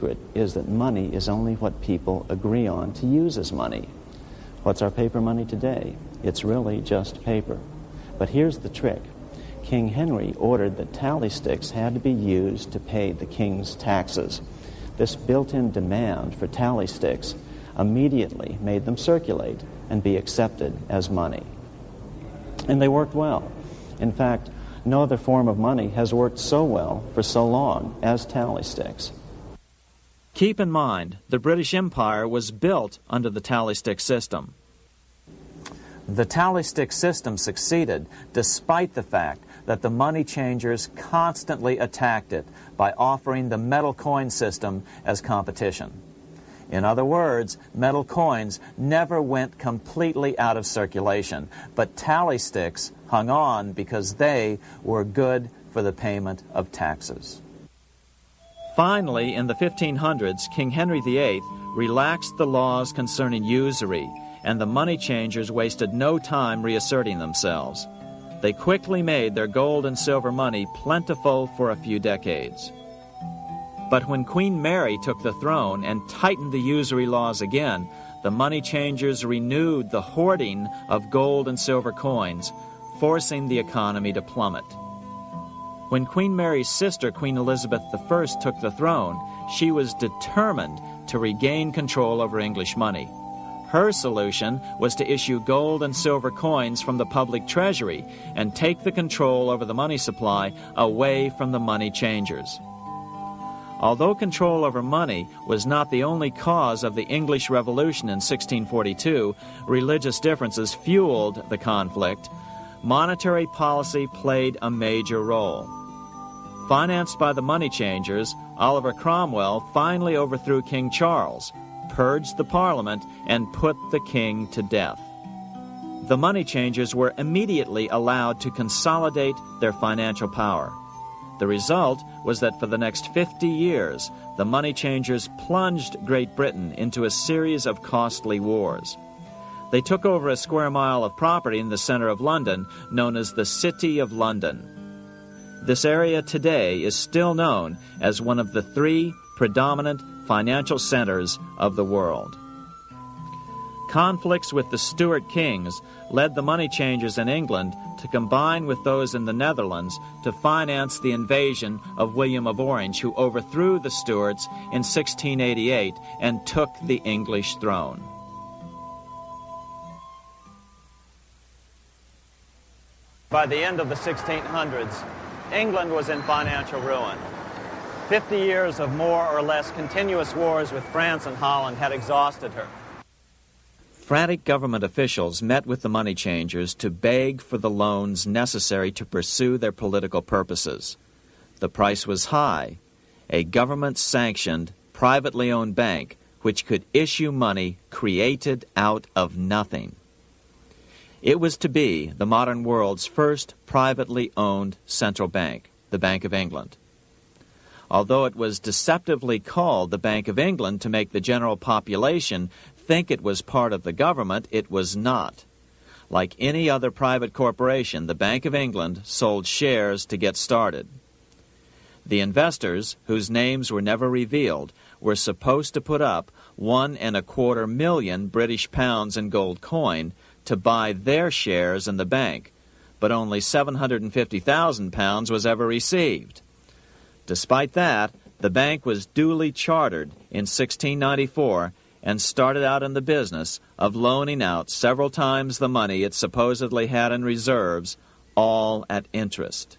secret is that money is only what people agree on to use as money. What's our paper money today? It's really just paper. But here's the trick. King Henry ordered that tally sticks had to be used to pay the king's taxes. This built-in demand for tally sticks immediately made them circulate and be accepted as money. And they worked well. In fact, no other form of money has worked so well for so long as tally sticks. Keep in mind, the British Empire was built under the tally stick system. The tally stick system succeeded despite the fact that the money changers constantly attacked it by offering the metal coin system as competition. In other words, metal coins never went completely out of circulation, but tally sticks hung on because they were good for the payment of taxes. Finally, in the 1500s, King Henry VIII relaxed the laws concerning usury, and the money changers wasted no time reasserting themselves. They quickly made their gold and silver money plentiful for a few decades. But when Queen Mary took the throne and tightened the usury laws again, the money changers renewed the hoarding of gold and silver coins, forcing the economy to plummet. When Queen Mary's sister, Queen Elizabeth I, took the throne, she was determined to regain control over English money. Her solution was to issue gold and silver coins from the public treasury and take the control over the money supply away from the money changers. Although control over money was not the only cause of the English Revolution in 1642, religious differences fueled the conflict. Monetary policy played a major role. Financed by the money changers, Oliver Cromwell finally overthrew King Charles, purged the Parliament, and put the king to death. The money changers were immediately allowed to consolidate their financial power. The result was that for the next 50 years, the money changers plunged Great Britain into a series of costly wars. They took over a square mile of property in the center of London, known as the City of London. This area today is still known as one of the three predominant financial centers of the world. Conflicts with the Stuart kings led the money changers in England to combine with those in the Netherlands to finance the invasion of William of Orange, who overthrew the Stuarts in 1688 and took the English throne. By the end of the 1600s, England was in financial ruin. 50 years of more or less continuous wars with France and Holland had exhausted her. Frantic government officials met with the money changers to beg for the loans necessary to pursue their political purposes. The price was high. A government-sanctioned, privately owned bank which could issue money created out of nothing. It was to be the modern world's first privately owned central bank, the Bank of England. Although it was deceptively called the Bank of England to make the general population think it was part of the government, it was not. Like any other private corporation, the Bank of England sold shares to get started. The investors, whose names were never revealed, were supposed to put up £1.25 million British pounds in gold coin to buy their shares in the bank, but only £750,000 was ever received. Despite that, the bank was duly chartered in 1694 and started out in the business of loaning out several times the money it supposedly had in reserves, all at interest.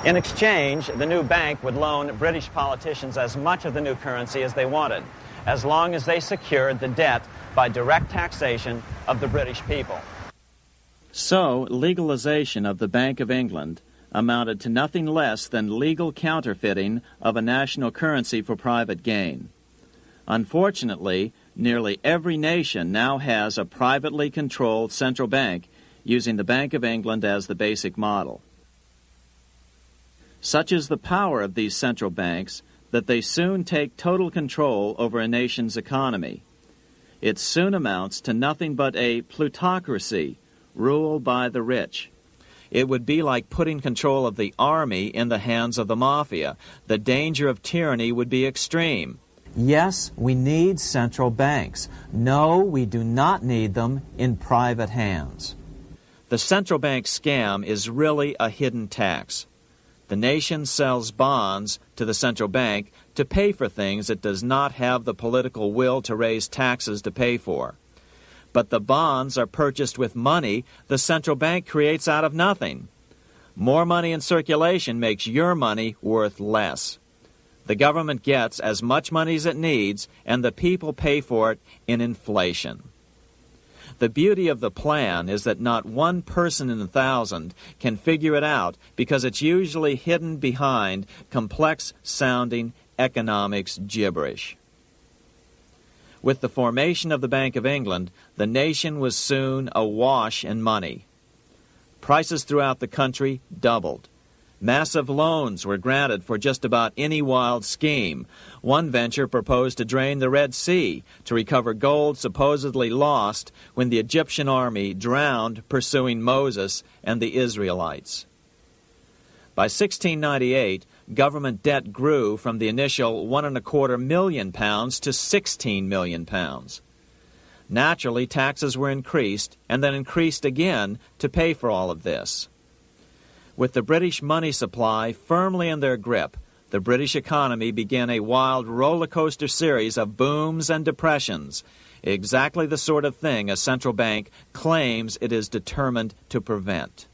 In exchange, the new bank would loan British politicians as much of the new currency as they wanted, as long as they secured the debt by direct taxation of the British people. So, legalization of the Bank of England amounted to nothing less than legal counterfeiting of a national currency for private gain. Unfortunately, nearly every nation now has a privately controlled central bank using the Bank of England as the basic model. Such is the power of these central banks that they soon take total control over a nation's economy. It soon amounts to nothing but a plutocracy, ruled by the rich. It would be like putting control of the army in the hands of the mafia. The danger of tyranny would be extreme. Yes, we need central banks. No, we do not need them in private hands. The central bank scam is really a hidden tax. The nation sells bonds to the central bank to pay for things it does not have the political will to raise taxes to pay for. But the bonds are purchased with money the central bank creates out of nothing. More money in circulation makes your money worth less. The government gets as much money as it needs, and the people pay for it in inflation. The beauty of the plan is that not one person in 1,000 can figure it out because it's usually hidden behind complex-sounding economics gibberish. With the formation of the Bank of England, the nation was soon awash in money. Prices throughout the country doubled. Massive loans were granted for just about any wild scheme. One venture proposed to drain the Red Sea to recover gold supposedly lost when the Egyptian army drowned pursuing Moses and the Israelites. By 1698, government debt grew from the initial £1.25 million to £16 million. Naturally, taxes were increased and then increased again to pay for all of this. With the British money supply firmly in their grip, the British economy began a wild roller coaster series of booms and depressions, exactly the sort of thing a central bank claims it is determined to prevent.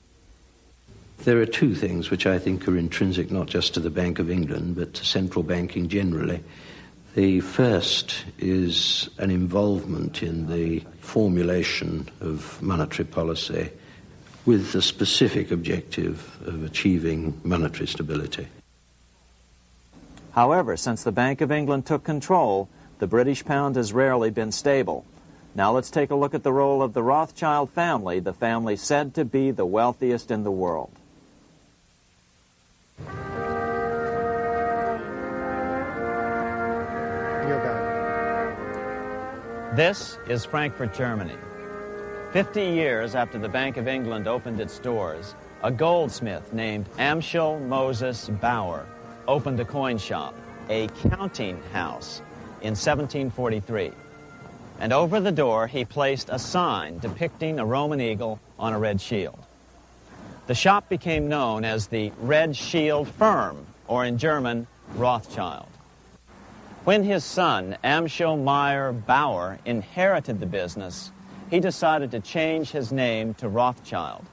There are two things which I think are intrinsic not just to the Bank of England but to central banking generally. The first is an involvement in the formulation of monetary policy with the specific objective of achieving monetary stability. However, since the Bank of England took control, the British pound has rarely been stable. Now let's take a look at the role of the Rothschild family, the family said to be the wealthiest in the world. This is Frankfurt, Germany. 50 years after the Bank of England opened its doors, a goldsmith named Amschel Moses Bauer opened a coin shop, a counting house, in 1743. And over the door he placed a sign depicting a Roman eagle on a red shield. The shop became known as the Red Shield Firm, or in German, Rothschild. When his son, Amschel Meyer Bauer, inherited the business, he decided to change his name to Rothschild.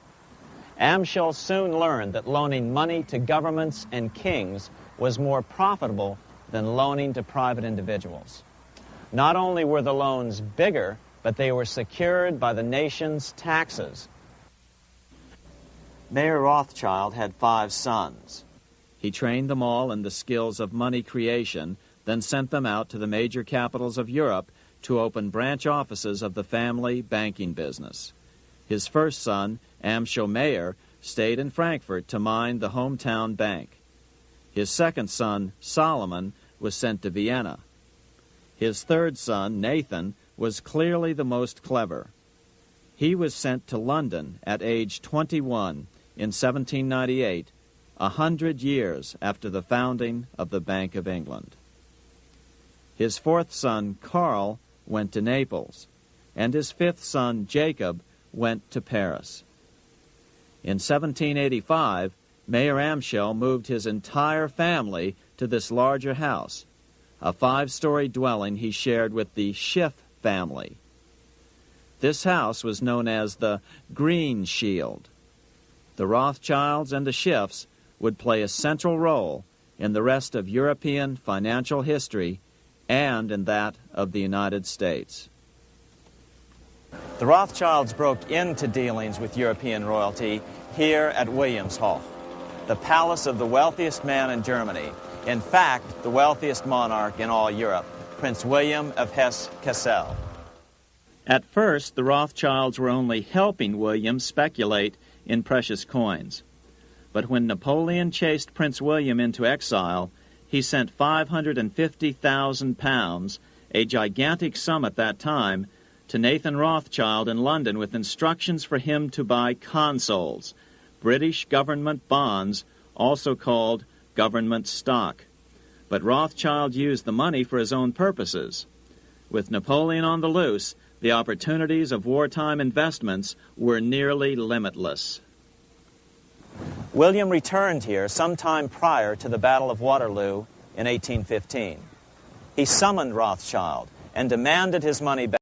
Amschel soon learned that loaning money to governments and kings was more profitable than loaning to private individuals. Not only were the loans bigger, but they were secured by the nation's taxes. Mayer Rothschild had 5 sons. He trained them all in the skills of money creation, then sent them out to the major capitals of Europe to open branch offices of the family banking business. His first son, Amschel Meyer, stayed in Frankfurt to mind the hometown bank. His second son, Solomon, was sent to Vienna. His third son, Nathan, was clearly the most clever. He was sent to London at age 21 in 1798, 100 years after the founding of the Bank of England. His fourth son, Karl, went to Naples, and his fifth son, Jacob, went to Paris. In 1785, Mayer Amschel moved his entire family to this larger house, a 5-story dwelling he shared with the Schiff family. This house was known as the Green Shield. The Rothschilds and the Schiffs would play a central role in the rest of European financial history and in that of the United States. The Rothschilds broke into dealings with European royalty here at Wilhelmshof, the palace of the wealthiest man in Germany. In fact, the wealthiest monarch in all Europe, Prince William of Hesse-Kassel. At first, the Rothschilds were only helping William speculate in precious coins. But when Napoleon chased Prince William into exile, he sent £550,000, a gigantic sum at that time, to Nathan Rothschild in London with instructions for him to buy consols, British government bonds, also called government stock. But Rothschild used the money for his own purposes. With Napoleon on the loose, the opportunities of wartime investments were nearly limitless. William returned here sometime prior to the Battle of Waterloo in 1815. He summoned Rothschild and demanded his money back.